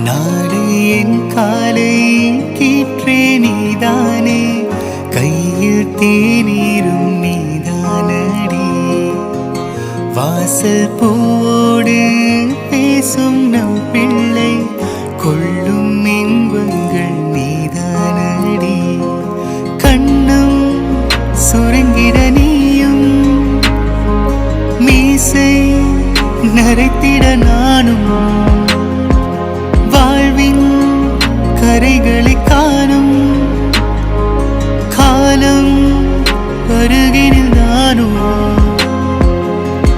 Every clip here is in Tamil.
நாளை என் காலை கீற்றே நீதானே, கையில் தேநீரும் நீதானடி. வாசல் பூவோடு பேசும் நம் பிள்ளை, கொள்ளும் இன்பங்கள் நீதானடி. கண்ணும் சுருங்கிட நீயும், மீசை நரைத்திட நானும், வாழ்வின் கரைகளை காணும் காலம் அருகினில் நானும்.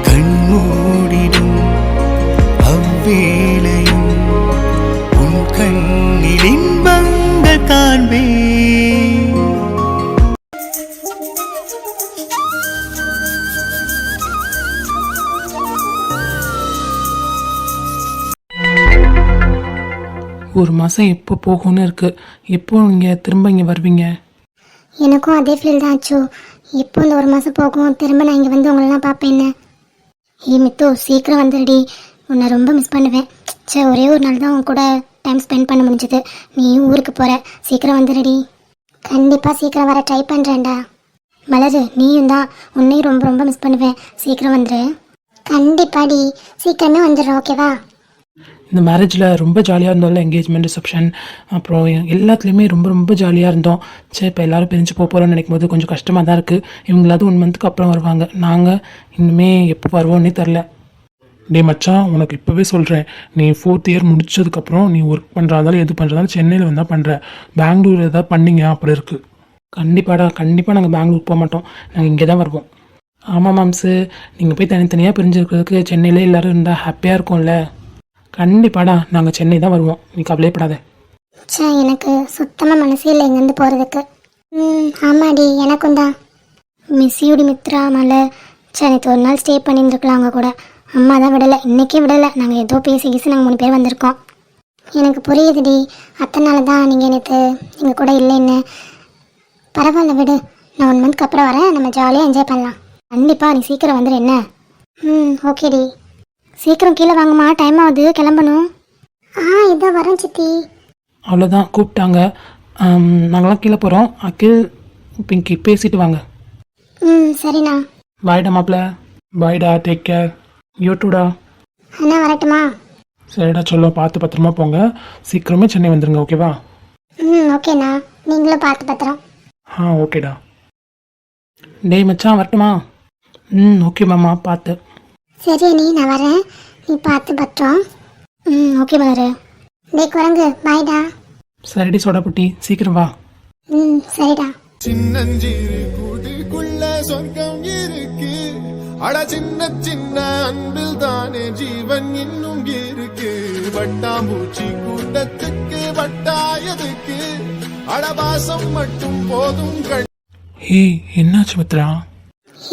கண்மூடிடும் அவ்வேளையும் உன் கண்ணில் இன்பங்கள் காண்பேன். ஒரு மாதம் எப்போ போகும்னு இருக்குது. எப்போ நீங்கள் திரும்ப இங்கே வருவீங்க? எனக்கும் அதே ஃபீல் தான் ஆச்சு. எப்போ இந்த ஒரு மாதம் போகும், திரும்ப நான் இங்கே வந்து உங்களெல்லாம் பார்ப்பேன்னு. மித்து சீக்கிரம் வந்துடுடி, உன்னை ரொம்ப மிஸ் பண்ணுவேன். சரி, ஒரே ஒரு நாள் தான் உன் கூட டைம் ஸ்பெண்ட் பண்ண முடிஞ்சது. நீயும் ஊருக்கு போகிற, சீக்கிரம் வந்துடுடி. கண்டிப்பாக சீக்கிரம் வர ட்ரை பண்ணுறேன்டா. மலரு, நீயும் தான், உன்னையும் ரொம்ப ரொம்ப மிஸ் பண்ணுவேன். சீக்கிரம் வந்துடு. கண்டிப்பாடி, சீக்கிரமே வந்துடுறோம், ஓகேவா? இந்த மேரேஜில் ரொம்ப ஜாலியாக இருந்தோம்ல, என்கேஜ்மெண்ட், ரிசப்ஷன், அப்புறம் எல்லாத்துலேயுமே ரொம்ப ரொம்ப ஜாலியாக இருந்தோம். சரி, இப்போ எல்லோரும் பிரிஞ்சு போகிறோம்னு நினைக்கும் போது கொஞ்சம் கஷ்டமாக தான் இருக்குது. இவங்களாவது 1 மந்த்துக்கு அப்புறம் வருவாங்க. நாங்கள் இன்னுமே எப்போ வருவோன்னே தெரில. டே மச்சான், உனக்கு இப்போவே சொல்கிறேன், நீ 4th இயர் முடிச்சதுக்கப்புறம் நீ ஒர்க் பண்ணுறதாலும் எது பண்ணுறதாலும் சென்னையில் வந்தால் பண்ணுற. பெங்களூர் ஏதாவது பண்ணிங்க அப்படி இருக்குது. கண்டிப்பாடா, கண்டிப்பாக நாங்கள் பெங்களூர் போக மாட்டோம். நாங்கள் இங்கே தான் வருவோம். ஆமாம் மாம்ஸு, நீங்கள் போய் தனித்தனியாக பிரிஞ்சிருக்கிறதுக்கு சென்னையிலே எல்லோரும் இருந்தால் ஹாப்பியாக இருக்கும்ல. கண்டிப்பாடா, நாங்கள் சென்னை தான் வருவோம், நீ கவலைப்படாத. சே, எனக்கு சுத்தமாக மனசே இல்லை இங்கேருந்து போகிறதுக்கு. ஆமாடி, எனக்கும் தான். மிஸ்யூடி மித்ரா மலர். சரி, நேற்று ஒரு நாள் ஸ்டே பண்ணியிருந்துருக்கலாம் அவங்க கூட. அம்மா தான் விடலை, இன்றைக்கே விடலை. நாங்கள் ஏதோ பேசி நாங்கள் 3 பேர் வந்திருக்கோம். எனக்கு புரியுதுடி, அத்தனால தான் நீங்கள் நேற்று எங்கள் கூட இல்லைன்னு. பரவாயில்ல விடு, நான் 1 மந்த்க்கு அப்புறம் வரேன், நம்ம ஜாலியாக என்ஜாய் பண்ணலாம். கண்டிப்பாக நீ சீக்கிரம் வந்துடு என்ன? ஓகேடி. சீக்கிரம் கீழே வாங்கம்மா, டைம் ஆகுது, கிளம்பணும். இதோ வரேன் சித்தி. அவ்வளோதான், கூப்பிட்டாங்க. நாங்களாம் கீழே போகிறோம். அகில், பிங்கி பேசிட்டு வாங்க. சரிண்ணா. பாய்டா மாப்பிள்ள. பாய்டா, டேக் கேர். யூடூடா. அண்ணா வரட்டுமா? சரிடா, சொல்ல பார்த்து பத்திரமா போங்க. சீக்கிரமே சென்னை வந்துடுங்க, ஓகேவா? ஓகேண்ணா, நீங்களும் பார்த்து பத்திரம். ஓகேடா. டேய் மச்சான், வரட்டுமா? ஓகே மாமா, பார்த்து. சரி நீ, நான் வரேன், நீ பார்த்து பத்திரம். ஓகே மலரு. டே குரங்கு, பாய்டா. சரிடி சோடாபுட்டி, சீக்கிரம் வா. சரிடா. சின்னஞ்சிறு கூட்டுக்குள்ள சொர்க்கம் இருக்கு. அட சின்ன சின்ன அன்பில் தானே ஜீவன் இன்னும் இருக்கு. வட்டாம்பூச்சி கூட்டத்துக்கு வட்டாயதுக்கு அடபாசம் மட்டும் போதும். ஏய், என்னாச்சு மித்ரா?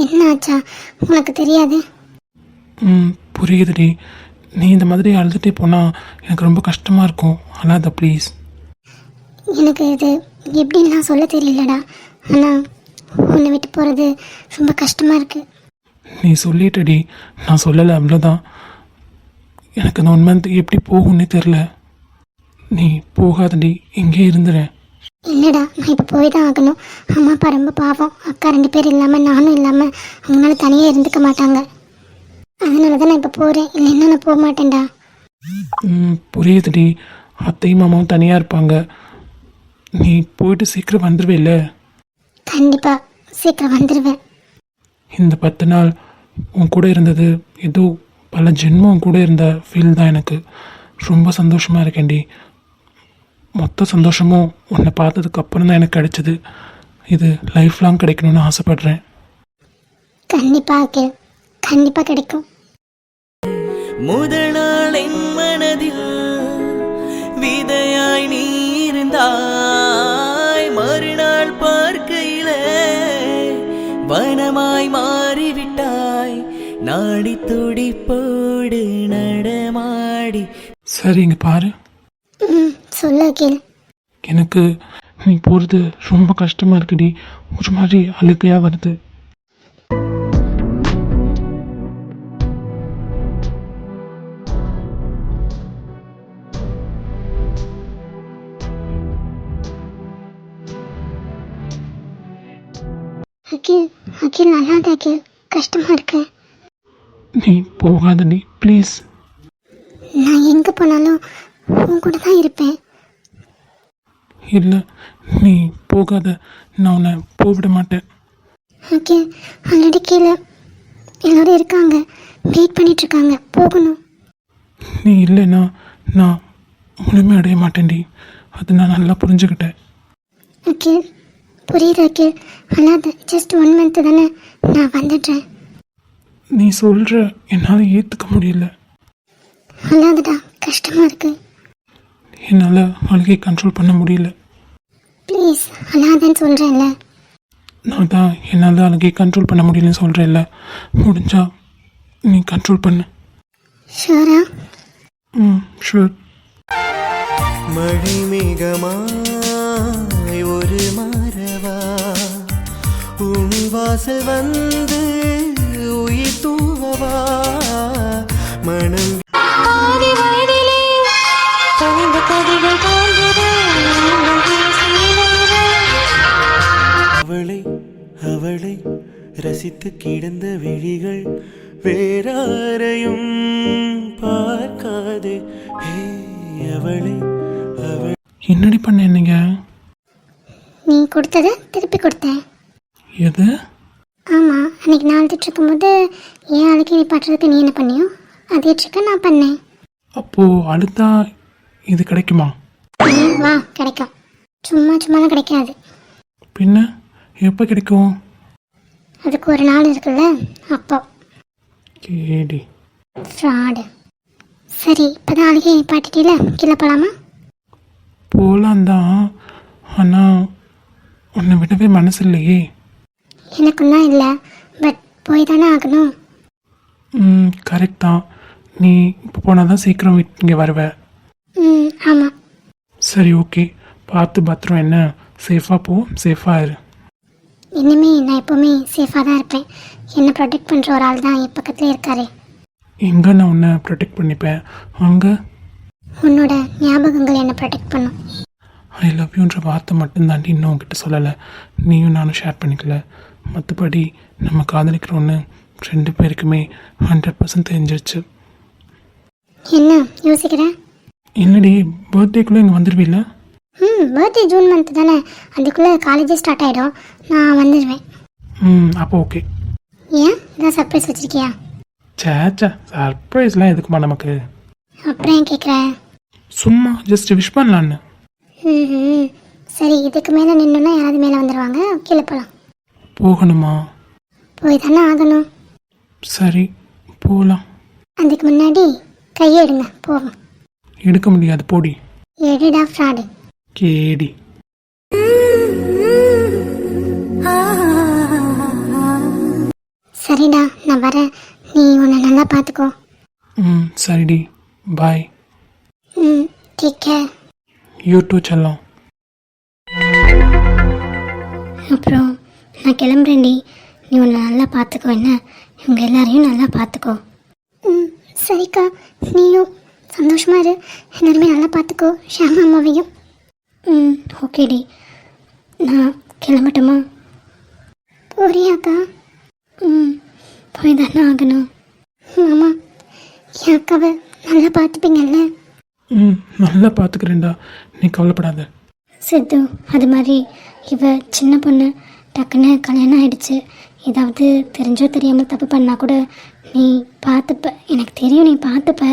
என்னாச்சா? உனக்கு தெரியாது? புரியுதுடி. நீ இந்த மாதிரி அழுதுகிட்டே போனால் எனக்கு ரொம்ப கஷ்டமாக இருக்கும். அழாத ப்ளீஸ். எனக்கு இது எப்படின்லாம் சொல்ல தெரியலடா. ஆனால் உன்னை விட்டு போகிறது ரொம்ப கஷ்டமாக இருக்குது. நீ சொல்லிட்டடி, நான் சொல்லலை, அவ்வளோதான். எனக்கு அந்த 1 மந்த் எப்படி போகும்னே தெரில. நீ போகாதடி, இங்கே இருந்துறேன். இல்லைடா, நான் இப்போ போய் தான் ஆகணும். அம்மா அப்பா ரொம்ப பாவம். அக்கா 2 பேர் இல்லாமல் நானும் இல்லாமல் அவங்களால தனியாக இருந்துக்க மாட்டாங்க. அதனால தான் நான் இப்போ போகிறேன், இல்லைன்னா நான் போக மாட்டேன்டா. புரியுதுடி, அத்தையும் மாமாவும் தனியாக இருப்பாங்க. நீ போயிட்டு சீக்கிரம் வந்துடுவே இல்லை? கண்டிப்பாக சீக்கிரம் வந்துடுவேன். இந்த 10 நாள் உன் கூட இருந்தது ஏதோ பல ஜென்மம் உன் கூட இருந்த ஃபீல் தான். எனக்கு ரொம்ப சந்தோஷமாக இருக்கேன்டி. மொத்த சந்தோஷமும் உன்னை பார்த்ததுக்கு அப்புறம் தான் எனக்கு கிடைச்சது. இது லைஃப் லாங் கிடைக்கணும்னு ஆசைப்படுறேன். கண்டிப்பாக கண்டிப்பாக கிடைக்கும். முதல் நாள் என் மனதில் விதையாய் நீ இருந்தாய். மறுநாள் பார்க்கையிலே வனமாய் மாறிவிட்டாய். நாடி துடிப்போடு நடமாடி. சரி, இங்கே பாரு. சொல்ல கேள். எனக்கு நீ போகிறது ரொம்ப கஷ்டமாக இருக்குடி. ஒரு மாதிரி அழுக்கையாக வருது. அகில் அகில் நல்லா இருக்கு அகில், கஷ்டமாக இருக்கு. நீ போகாதடி ப்ளீஸ். நான் எங்கே போனாலும் உன் கூட தான் இருப்பேன். இல்லை நீ போகாத, நான் உன்னை போவிட மாட்டேன். அகில் ஆல்ரெடி கீழே எல்லோரும் இருக்காங்க, வெயிட் பண்ணிகிட்ருக்காங்க, போகணும். நீ இல்லைன்னா நான் முழுமை அடைய மாட்டேன்டி, அது நான் நல்லா புரிஞ்சுக்கிட்டேன். அகில் புரியுது அகில், அல்லாத ஜஸ்ட் 1 month தானே, நான் வந்துடுறேன். நீ சொல்கிற என்னால் ஏற்றுக்க முடியல. அல்லாதடா, கஷ்டமாக இருக்கு. என்னால் அழுகை கண்ட்ரோல் பண்ண முடியல. ப்ளீஸ் அல்லாதன்னு சொல்கிறேன்ல. நான் தான் என்னால் அழுகை கண்ட்ரோல் பண்ண முடியலன்னு சொல்கிறேன்ல, முடிஞ்சா நீ கண்ட்ரோல் பண்ணு. ஷூரா? ஷூர். மழை மேகமாய் ஒரு மாறவா, உன் வாசல் வந்து உயிர் தூவவா, மனம் அவளை அவளை ரசித்து கிடந்த விழிகள் வேறாரையும் பார்க்காது. ஹே அவளை அவள் என்னடி பண்ண நீங்க? நீ கொடுத்ததை திருப்பி கொடுத்தேன். எது? ஆமாம், அன்றைக்கி நான் அழுதுட்டு இருக்கும்போது என் அழுகை நீ பாட்டுறதுக்கு நீ என்ன பண்ணியோ அதே ட்ரிக்கை நான் பண்ணேன். அப்போது அழுத்தா இது கிடைக்குமா? வா, கிடைக்கும். சும்மாலாம் கிடைக்காது. பின்ன எப்போ கிடைக்கும்? அதுக்கு ஒரு நாள் இருக்குல்ல, அப்போ. கேடி ஃப்ராடு. சரி, இப்போ தான் அழுகை பாட்டிட்டில, கீழே போகலாமா? போகலாம் தான், ஆனால் உன்னை விடவே மனசு இல்லையே. எனக்கும் தான் இல்லை, பட் போய் தானே ஆகணும். கரெக்ட் தான். நீ இப்போ போனால் தான் சீக்கிரம் இங்கே வருவ. ஆமாம். சரி ஓகே, பார்த்து பத்திரம் என்ன, சேஃபாக போ, சேஃபாக இரு. இனிமே நான் எப்போவுமே சேஃபாக தான் இருப்பேன். என்னை ப்ரொடெக்ட் பண்ணுற ஒரு ஆள் தான் என் பக்கத்தில் இருக்காரு. எங்கே நான் உன்னை ப்ரொடெக்ட் பண்ணிப்பேன், அங்கே உன்னோட ஞாபகங்கள் என்னை ப்ரொடெக்ட் பண்ணும். ஐ லவ் யூன்ற வார்த்தை மட்டும்தாண்டி இன்னும் உங்ககிட்ட சொல்லலை, நீயும் நானும் ஷேர் பண்ணிக்கல. மற்றபடி நம்ம காதலிக்கிறோன்னு 2 பேருக்குமே 100% தெரிஞ்சிருச்சு. என்ன யோசிக்கிற? என்னடி பர்த்டேக்குள்ளே இங்கே வந்துடுவீல்ல? பர்த்டே ஜூன் மந்த் தானே, அதுக்குள்ளே காலேஜே ஸ்டார்ட் ஆகிடும், நான் வந்துடுவேன். அப்போ ஓகே. ஏன் ஏதாவது சர்ப்ரைஸ் வச்சுருக்கியா? சேச்சா, சர்ப்ரைஸ்லாம் எதுக்குமா நமக்கு? அப்புறம் ஏன் கேட்குறேன்? சும்மா ஜஸ்ட் விஷ் பண்ணலான்னு. சரி, இதுக்கு மேலே நின்றுனா யாராவது மேலே வந்துடுவாங்க, கீழே போகலாம். போகணுமா? போய் தானே ஆகணும். சரி போகலாம். அதுக்கு முன்னாடி கையை எடுங்க, போகும். எடுக்க முடியாது, போடி. எடுடா ஃப்ராடு. கேடி. சரிடா, நான் வரேன், நீ உன்னை நல்லா பார்த்துக்கோ. சரிடி, bye. Take care. You too செல்லம். அப்புறம் நான் கிளம்புறேன்டி, நீ உன்னை நல்லா பார்த்துக்கோ. என்ன, இவங்க எல்லாரையும் நல்லா பார்த்துக்கோ. சரிக்கா, நீயும் சந்தோஷமா இரு, எல்லாருமே நல்லா பார்த்துக்கோ, ஷாமா அம்மாவையும். ஓகேடி, நான் கிளம்பட்டுமா? போறியாக்கா? போய் தானே ஆகணும். ஆமாம், என் அக்காவை நல்லா பார்த்துப்பீங்கல்ல? நல்லா பார்த்துக்கிறேன்டா, நீ கவலைப்படாத. சித்து, அது மாதிரி இவ சின்ன பொண்ணு, டக்குன்னு கல்யாணம் ஆகிடுச்சு, ஏதாவது தெரிஞ்சோ தெரியாமல் தப்பு பண்ணால் கூட நீ பார்த்துப்ப. எனக்கு தெரியும் நீ பார்த்துப்ப,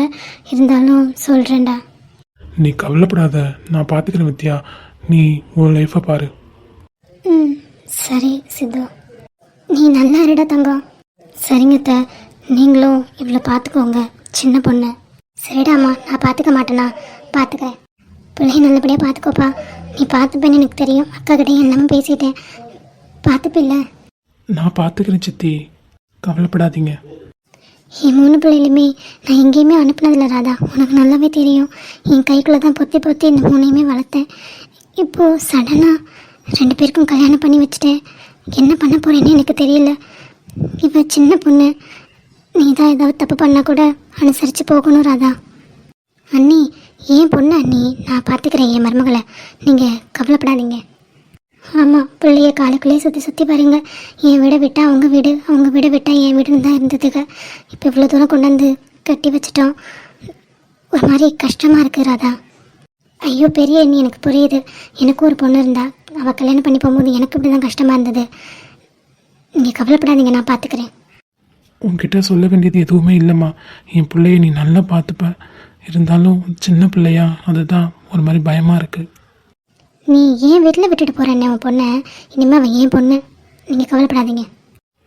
இருந்தாலும் சொல்கிறேன்டா. நீ கவலைப்படாத, நான் பார்த்துக்கிறேன் வித்யா, நீ உன் லைஃப்பை பாரு. சரி சித்து, நீ நல்லா இருடா தங்கம். சரிங்கத்த, நீங்களும் இவ்வளோ பார்த்துக்கோங்க, சின்ன பொண்ணு. சரிடாம்மா, நான் பார்த்துக்க மாட்டேனா? பார்த்துக்கிறேன். பிள்ளைய நல்லபடியாக பார்த்துக்கோப்பா. நீ பார்த்துப்பேன்னு எனக்கு தெரியும், அக்கா கிட்டே எல்லாமே பேசிட்டேன், பார்த்துப்பில்ல? நான் பார்த்துக்கிறேன் சித்தி, கவலைப்படாதீங்க. என் 3 பிள்ளைகளுமே நான் எங்கேயுமே அனுப்புனதில்ல ராதா, உனக்கு நல்லாவே தெரியும். என் கைக்குள்ளே தான் பொத்தி பொத்தி இந்த 3ஐயுமே வளர்த்தேன். இப்போது சடனாக 2 பேருக்கும் கல்யாணம் பண்ணி வச்சுட்டேன். என்ன பண்ண போகிறேன்னு எனக்கு தெரியல. இவ சின்ன பொண்ணு, நீ தான் ஏதாவது தப்பு பண்ணால் கூட அனுசரித்து போகணும் ராதா. அண்ணி, ஏன் பொண்ணு அண்ணி, நான் பார்த்துக்கிறேன் என் மருமகளை, நீங்கள் கவலைப்படாதீங்க. ஆமாம், பிள்ளைய காலுக்குள்ளேயே சுற்றி சுற்றி பாருங்க. என் வீடை விட்டால் அவங்க வீடு, அவங்க வீடை விட்டால் என் வீடுன்னு தான் இருந்ததுங்க. இப்போ இவ்வளோ தூரம் கொண்டாந்து கட்டி வச்சிட்டோம். ஒரு மாதிரி கஷ்டமாக இருக்குது ராதா. ஐயோ பெரிய அண்ணி, எனக்கு புரியுது. எனக்கும் ஒரு பொண்ணு இருந்தா, அவள் கல்யாணம் பண்ணி போகும்போது எனக்கு இப்படி தான் கஷ்டமாக இருந்தது. நீங்கள் கவலைப்படாதீங்க, நான் பார்த்துக்கிறேன். உன்கிட்ட சொல்ல வேண்டியது எதுவுமே இல்லைம்மா. என் பிள்ளைய நீ நல்லா பார்த்துப்ப. இருந்தாலும் சின்ன பிள்ளையா, அதுதான் ஒரு மாதிரி பயமாக இருக்குது. நீ ஏன் வீட்டில் விட்டுட்டு போகிறேன்னே உன் பொண்ணை, இனிமேல் அவன் ஏன் பொண்ணு. நீங்கள் கவலைப்படாதீங்க.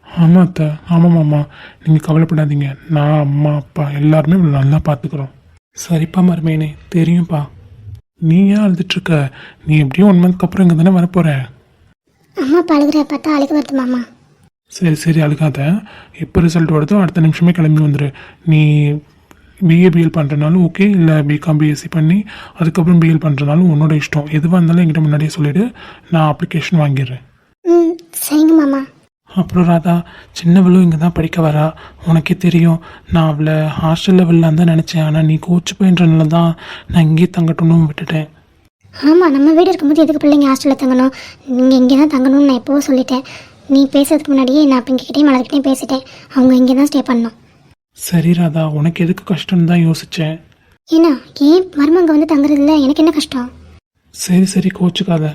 ஆமாம் அத்தை, ஆமாம்மாம்மா, நீங்கள் கவலைப்படாதீங்க. நான் அம்மா அப்பா எல்லாருமே இவ்வளோ நல்லா பார்த்துக்குறோம். சரிப்பா மருமேனே, தெரியும்ப்பா. நீ ஏன் அழுதுட்ருக்க? நீ எப்படியும் 1 மந்த்க்கு அப்புறம் இங்கே தானே வரப்போகிற. அம்மா பழுகிற பார்த்தா அழுக வருது மாமா. சரி சரி, அழுகாத. எப்போ ரிசல்ட் வருதோ அடுத்த நிமிஷமே கிளம்பி வந்துடு. நீ பிஏ பிஎல் பண்ணுறனாலும் ஓகே, இல்லை பிகாம் பிஎஸ்சி பண்ணி அதுக்கப்புறம் பிஎல் பண்ணுறனாலும் உன்னோட இஷ்டம். எதுவாக இருந்தாலும் என்கிட்ட முன்னாடியே சொல்லிவிடு, நான் அப்ளிகேஷன் வாங்கிடுறேன். ம் சரிங்க மாமா. அப்புறம் ராதா, சின்னவளும் இங்கே தான் படிக்க வரா. உனக்கே தெரியும், நான் அவளை ஹாஸ்டலில் விடலான்னு தான் நினச்சேன். ஆனால் நீ கோச்சு போயின்றனால தான் நான் இங்கேயே தங்கட்டும்னு விட்டுட்டேன். ஆமாம், நம்ம வீடு இருக்கும்போது எதுக்கு பிள்ளைங்க ஹாஸ்டலில் தங்கணும்? நீங்கள் இங்கே தான் தங்கணும்னு நான் எப்போவும் சொல்லிட்டேன். நீ பேசுறதுக்கு முன்னாடியே நான் பிங்கிக்கிட்டேயும் மலர்கிட்டையும் பேசிட்டேன். அவங்க இங்கே தான் ஸ்டே பண்ணணும். சரி ராதா, உனக்கு எதுக்கு கஷ்டம்னு தான் யோசித்தேன். ஏன்னா ஏன் மருமங்க வந்து தங்குறதில்ல, எனக்கு என்ன கஷ்டம்? சரி சரி, கோச்சுக்காத.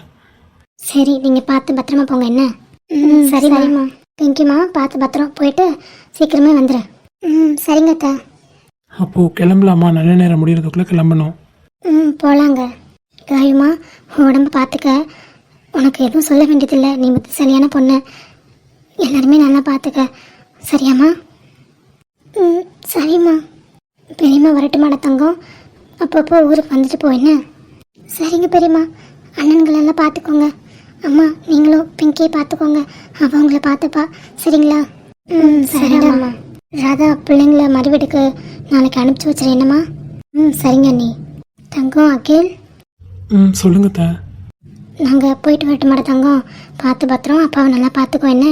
சரி, நீங்கள் பார்த்து பத்திரமா போங்க. என்ன? சரி சரிம்மா. பிங்கிம்மா, பார்த்து பத்திரம் போயிட்டு சீக்கிரமே வந்துடு. சரிங்க அத்தா. அப்போது கிளம்பலாமா? நல்ல நேரம் முடிகிறதுக்குள்ளே கிளம்பணும். போகலாங்க. காயுமா, உடம்பு பார்த்துக்க. உனக்கு எதுவும் சொல்ல வேண்டியதில்லை. நீ சரியான பொண்ணு. எல்லாருமே நல்லா பார்த்துக்க. சரியாம்மா? சரிம்மா. பெரியம்மா வரட்டுமாடா தங்கம்? அப்பப்போ ஊருக்கு வந்துட்டு போ. என்ன? சரிங்க பெரியம்மா. அண்ணன்களெல்லாம் பார்த்துக்கோங்க. அம்மா, நீங்களும் பிங்கியை பார்த்துக்கோங்க. அவங்கள பார்த்துப்பா. சரிங்களா? சரிடாம்மா. ராதா, பிள்ளைங்கள மறுவீட்டுக்கு நாளைக்கு அனுப்பிச்சி வச்சுரு. என்னம்மா? சரிங்க அண்ணி. தங்கம், அகில், சொல்லுங்க தா. நாங்கள் போயிட்டு வரட்டுமாடா தங்கம்? பார்த்து பத்திரம் அப்பாவை நல்லா பார்த்துக்கோ. என்ன?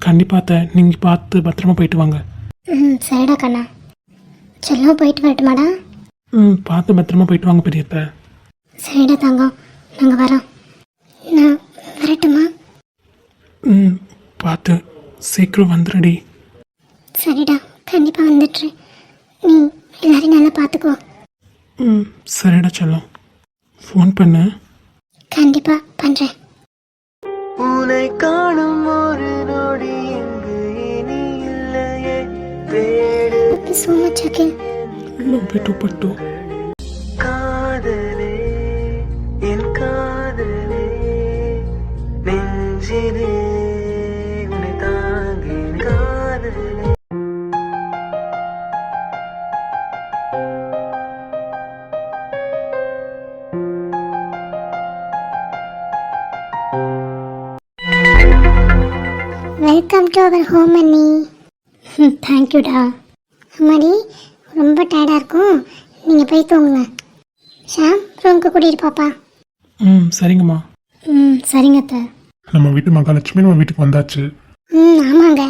கண்டிப்பாக தா, நீங்கள் பார்த்து பத்திரமா போயிட்டு வாங்க. சரிடா கண்ணா. செல்லம், போயிட்டு வரட்டுமாடா? பார்த்து பத்திரமா போயிட்டு வாங்க பெரியத்த. சரிடா தங்கம், நாங்கள் வரோம். நான் வரட்டுமா? பார்த்து சீக்கிரம் வந்துடுடி. சரிடா, கண்டிப்பாக வந்துடுறேன். நீ எல்லாரையும் நல்லா பார்த்துக்கோ. சரிடா செல்லம், ஃபோன் பண்ணு. கண்டிப்பாக பண்ணுறேன். உன்னை காணும் ஒரு நொடி எங்கு இனி இல்லையே, தேடு ஸோ மச் அகில். பட்டு பட்டு காதலே, என் காதலே, நெஞ்சிலே உன்னை தாங்கி காதலே. வெல்கம் டு அவர் ஹோம் அண்ணி. தேங்க்யூடா. அம்மாடி, ரொம்ப டயர்டாக இருக்கும், நீங்கள் போய் தூங்குங்க. ஷாம், ரூமுக்கு கூட்டிகிட்டு பாப்பா. சரிங்கம்மா. சரிங்க அத்தை. நம்ம வீட்டு மகாலட்சுமி நம்ம வீட்டுக்கு வந்தாச்சு. ஆமாங்க.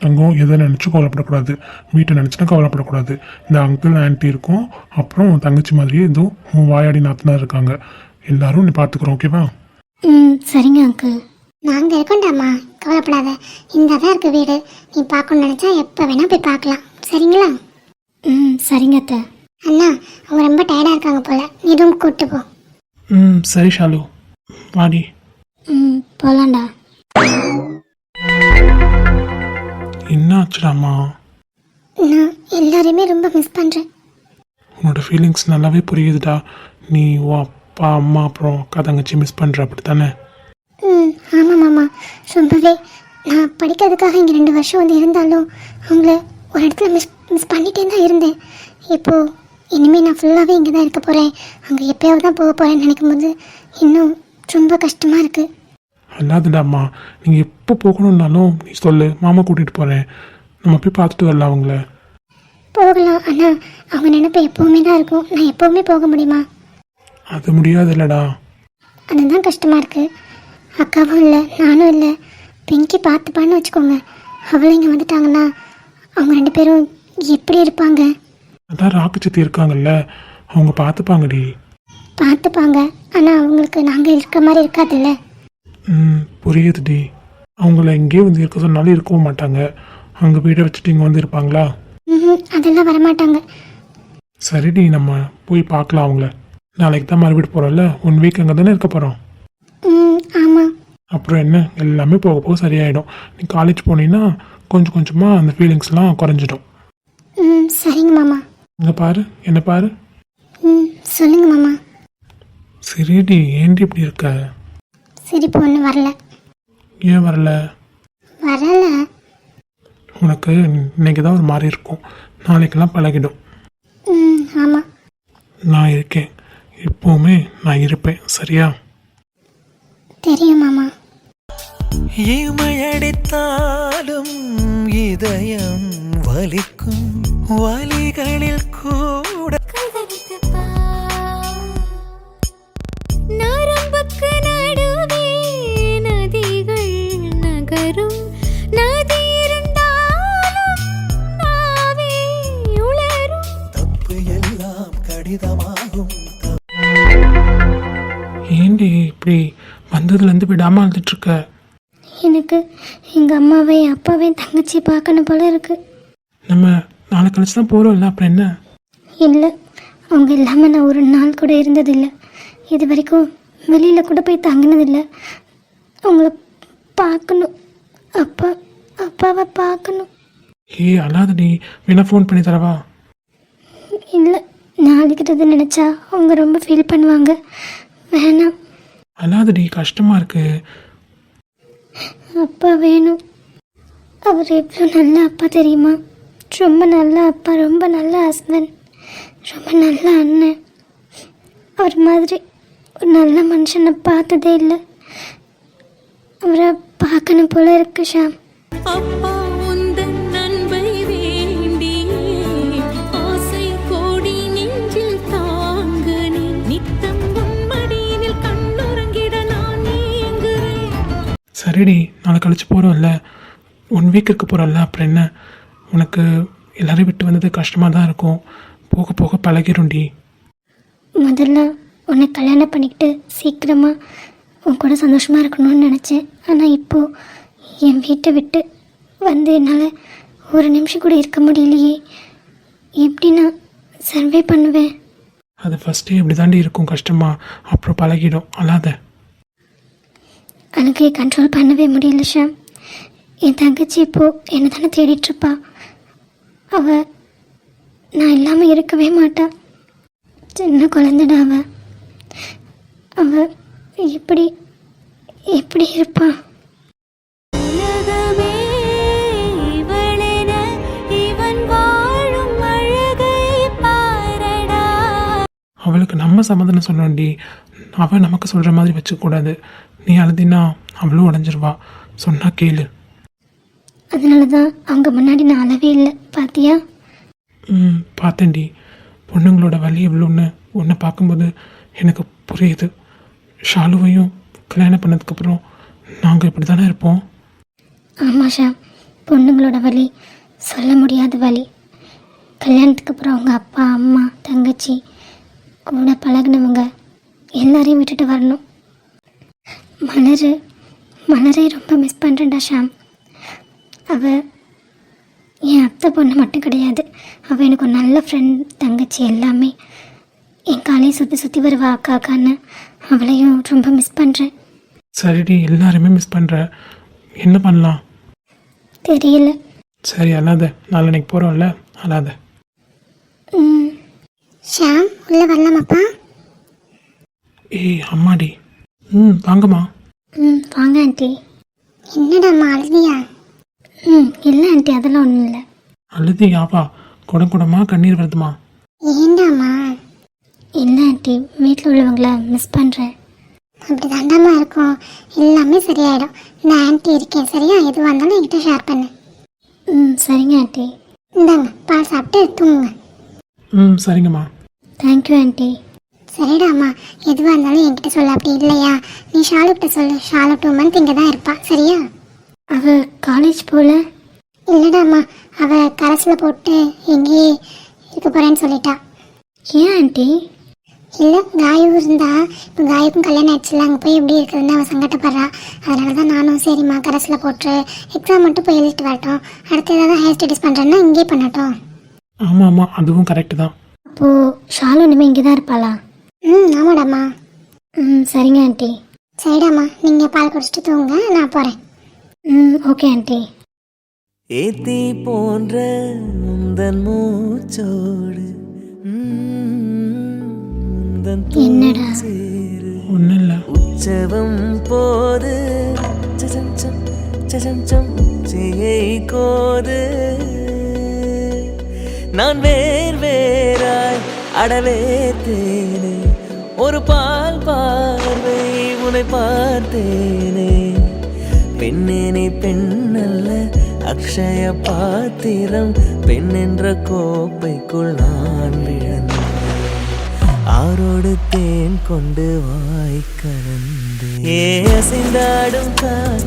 தங்கம், எதை நினச்சும் கவலைப்படக்கூடாது. வீட்டை நினச்சினா கவலைப்படக்கூடாது. இந்த அங்கிள் ஆன்ட்டி இருக்கும், அப்புறம் தங்கச்சி மாதிரியே ஏதோ வாயாடி நாத்தனார் இருக்காங்க. எல்லாரும் நீ பார்த்துக்குறோம், ஓகேவா? சரிங்க அங்கிள். நாங்கள் இருக்கோண்டாம்மா, கவலைப்படாத. இந்த தான் இருக்குது வீடு. நீ பார்க்கணும்னு நினச்சா எப்போ வேணால் போய் பார்க்கலாம். சரிங்களா? சரிங்க அத்தை. அண்ணா, அவங்க ரொம்ப டயர்டாக இருக்காங்க போல், நீ ரூம் கூப்பிட்டு போ. சரி ஷாலு, வாடி. போகலாண்டா. என்ன ஆச்சுடாமா? நான் எல்லாரையுமே ரொம்ப மிஸ் பண்ணுறேன். உன்னோட ஃபீலிங்ஸ் நல்லாவே புரியுதுடா. நீ உன் அப்பா அம்மா அப்புறம் அக்கா தங்கச்சி மிஸ் பண்ணுற, அப்படி தானே? ஆமாம் மாமா, ரொம்பவே. நான் படிக்கிறதுக்காக இங்கே 2 வருஷம் வந்து இருந்தாலும் அவங்கள ஒரு இடத்துல மிஸ் பண்ணிகிட்டே தான் இருந்தேன். இப்போது இனிமேல் நான் ஃபுல்லாகவே இங்கே தான் இருக்க போகிறேன். அங்கே எப்போயாவது தான் போக போகிறேன்னு நினைக்கும் போது இன்னும் ரொம்ப கஷ்டமாக இருக்குது. அல்லாதுடாம்மா, நீங்கள் எப்போ போகணுன்னாலும் நீ சொல்லு, மாமா கூட்டிகிட்டு போகிறேன். நம்ம போய் பார்த்துட்டு வரலாம் அவங்கள. போகலாம், ஆனால் அவங்க நினைப்பு எப்போவுமே தான் இருக்கும். நான் எப்போவுமே போக முடியுமா? அது முடியாது இல்லைடா. அதுதான் கஷ்டமாக இருக்குது. அக்காவும் இல்லை, நானும் இல்லை. பிங்கி பார்த்துப்பான்னு வச்சுக்கோங்க. அவளும் இங்கே வந்துட்டாங்கன்னா அவங்க 2 பேரும் எப்படி இருப்பாங்க? அதான் ராக்கு சித்தி இருக்காங்கல்ல, அவங்க பார்த்துப்பாங்கடி. பார்த்துப்பாங்க, ஆனால் அவங்களுக்கு நாங்கள் இருக்க மாதிரி இருக்காதுல்ல. புரியுதுடி. அவங்கள இங்கேயே வந்து இருக்க சொன்னாலும் இருக்கவும் மாட்டாங்க. அங்கே வீடை வச்சுட்டு இங்கே வந்து இருப்பாங்களா? அதெல்லாம் வரமாட்டாங்க. சரிடி, நம்ம போய் பார்க்கலாம் அவங்கள. நாளைக்கு தான் மறுபடியும் போகிறோம்ல, 1 வீக் அங்கே தானே இருக்க போகிறோம். ஆமாம். அப்புறம் என்ன, எல்லாமே போக போக சரியாயிடும். நீ காலேஜ் போனீங்கன்னா கொஞ்சம் கொஞ்சமாக அந்த ஃபீலிங்ஸ்லாம் குறைஞ்சிடும். சரிங்க மாமா. இங்கே பாரு, என்ன பாரு. சொல்லுங்க மாமா. சரிடி, ஏன்டி இப்படி இருக்க? சிரிப்பு ஒன்றும் வரல. ஏன் வரல? வரல. உனக்கு இன்னைக்கு தான் ஒரு மாதிரி இருக்கும், நாளைக்கெல்லாம் பழகிடும். ஆமாம். நான் இருக்கேன், இப்போவுமே நான் இருப்பேன், சரியா? தெரியும் மாமா. இமையடித்தாலும் இதயம் வலிக்கும், வலிகளில் கூட நரம்புக்கு நடுவே நதிகள் நகரும், நதி இருந்தாலும் நாவே உளரும். தப்பு எல்லாம் கடிதமாகும். ஏண்டி இப்படி வந்ததுலேருந்து விடாமல் அழுதுட்ருக்க? எனக்கு எங்கள் அம்மாவை அப்பாவை தங்கச்சி பார்க்கணும் போல இருக்கு. நம்ம நாளை கழிச்சு தான் போகிறோம்ல, அப்புறம் என்ன? இல்லை, அவங்க இல்லாமல் நான் ஒரு நாள் கூட இருந்ததில்லை. இது வரைக்கும் வெளியில் கூட போய் தங்கினதில்லை. அவங்கள பார்க்கணும், அப்பாவை பார்க்கணும். அழாதடி, வேணா ஃபோன் பண்ணி தரவா? இல்லை, நாளைக்கிட்டது நினச்சா அவங்க ரொம்ப ஃபீல் பண்ணுவாங்க. வேணாம். அழாதடி, கஷ்டமாக இருக்கு. அப்பா வேணும். அவர் எவ்வளோ நல்ல அப்பா தெரியுமா? ரொம்ப நல்ல அப்பா, ரொம்ப நல்ல ஹஸ்பண்ட், ரொம்ப நல்ல அண்ணன். அவர் மாதிரி ஒரு நல்ல மனுஷனை பார்த்ததே இல்லை. அவரை பார்க்கணும் போல இருக்கு ஷாம். அப்பா உந்தன் அன்பை வேண்டி ஆசை கோடி நெஞ்சில் தாங்குனேன். நித்தம் உன் மடியினில் கண்ணுறங்கிட நான் ஏங்குறேன். சரிடி, நாளை கழிச்சு போகிறோம்ல, 1 வீக் இருக்க போகிறோம்ல, அப்புறம் என்ன? உனக்கு எல்லாரையும் விட்டு வந்தது கஷ்டமாக தான் இருக்கும், போக போக பழகிரும்டி. முதல்ல உன்னை கல்யாணம் பண்ணிக்கிட்டு சீக்கிரமாக உன் கூட சந்தோஷமாக இருக்கணும்னு நினச்சேன். ஆனால் இப்போது என் வீட்டை விட்டு வந்து என்னால் ஒரு நிமிஷம் கூட இருக்க முடியலையே. எப்படி நான் சர்வே பண்ணுவேன்? அது ஃபஸ்ட்டே இப்படி தாண்டி இருக்கும் கஷ்டமா, அப்புறம் பழகிடும். அழாத. அழுகையை கண்ட்ரோல் பண்ணவே முடியல ஷாம். என் தங்கச்சி இப்போது என்னை தானே தேடிட்டுருப்பா. அவள் நான் இல்லாமல் இருக்கவே மாட்டா. சின்ன குழந்தைடா அவள் எப்படி எப்படி இருப்பா? உலகமே இவளென இவன் வாழும் அழகை பாரடா. அவளுக்கு நம்ம சமாதானம் சொல்லணும்டி, அவள் நமக்கு சொல்கிற மாதிரி வச்சுக்கூடாது. நீ அழுதினா அவளும் உடஞ்சிருவா, சொன்னா கேளு. அதனால தான் அவங்க முன்னாடி நான் அளவே இல்லை, பாத்தியா? பார்த்தேன்டி, பொண்ணுங்களோட வலி எவ்வளோன்னு உன்னை பார்க்கும்போது எனக்கு புரியுது. ஷாலுவையும் கல்யாணம் பண்ணதுக்கப்புறம் நாங்கள் இப்படி தானே இருப்போம். ஆமாம் ஷாம், பொண்ணுங்களோட வலி சொல்ல முடியாத வலி. கல்யாணத்துக்கு அப்புறம் அவங்க அப்பா அம்மா தங்கச்சி கூட பழகினவங்க எல்லாரையும் விட்டுட்டு வரணும். மலரை ரொம்ப மிஸ் பண்ணுறேன்டா ஷாம். அவள் என் அத்தை பொண்ணு மட்டும் கிடையாது, அவள் எனக்கு ஒரு நல்ல ஃப்ரெண்ட், தங்கச்சி, எல்லாமே. என் காலையை சுற்றி வருவா அக்கா அக்கான்னு. அவளையும் ரொம்ப மிஸ் பண்ணுறேன். சரிடி, எல்லாருமே மிஸ் பண்ணுற, என்ன பண்ணலாம் தெரியல. சரி அழாத, நாளைக்கு போகிறோம்ல, அழாத. ஷாம், உள்ளே வரலாமாப்பா? ஏய் அம்மாடி. வாங்கம்மா. வாங்க ஆண்டி. என்னடாம்மா அழுதியா? இல்லை ஆண்டி, அதெல்லாம் ஒன்றும் இல்லை. அழுதியாவா? குடம் குடமாக கண்ணீர் வருதுமா? ஏண்டாம்மா? இல்லை ஆண்டி, வீட்டில் உள்ளவங்கள மிஸ் பண்ணுறேன். அப்படி தாண்டாமா இருக்கும், எல்லாமே சரியாயிடும். நான் ஆண்டி இருக்கேன், சரியா? எதுவாக இருந்தாலும் என்கிட்ட ஷேர் பண்ணு. சரிங்க ஆண்டி. இந்தாங்க, பால் சாப்பிட்டு தூங்குங்க. சரிங்கம்மா. Thank you aunty. சரிடாம்மா, எதுவாக இருந்தாலும் என்கிட்ட சொல்ல. அப்படி இல்லையா, நீ ஷாலுக்கிட்ட சொல்லு. ஷாலு 2 மந்த் இங்கே தான் இருப்பா, சரியா? அவள் காலேஜ் போகல? இல்லைடாம்மா, அவள் கரஸில் போட்டு எங்கேயே இருக்க போகிறேன்னு சொல்லிட்டா. ஏன் ஆண்டி? இல்லை காயும் இருந்தா இப்போ காயுக்கும் கல்யாணம் ஆயிடுச்சுல அங்கே போய் எப்படி இருக்குதுன்னு அவன் சங்கடப்படுறா. அதனால தான் நானும் சரிம்மா கரஸில் போட்டு எக்ஸாம் மட்டும் போய் எழுதிட்டு வரட்டும், அடுத்து ஏதாவது ஹையர் ஸ்டடீஸ் பண்ணுறேன்னா இங்கே பண்ணட்டும். ஆமாம் ஆமாம், அதுவும் கரெக்டு தான். அப்போது ஷாலு இனிமேல் இங்கே தான் இருப்பாளா? ஆமாடாம்மா. சரிங்க ஆண்டி. சரிடாம்மா, நீங்கள் பால் குடிச்சிட்டு தூங்க, நான் போகிறேன். Okay aunty. ஏத்தி போன்ற முந்தன் மூச்சோடு முந்தன் என்னடா? சேரு ஒன்றும் இல்லை. உற்சவம் போது சசஞ்சம் சசஞ்சம் கோது நான் வேறாய் அடவே தேனே ஒரு பால் பார்வை உன்னை பார்த்தேனே பெண்ணேனே பெண்ணல்ல அக்ஷய பாத்திரம் பெண் என்ற கோப்பைக்குள் நான் விழுந்தேன் ஆரோடு தேன் கொண்டு வாய் கலந்து அசைந்தாடும் காற்று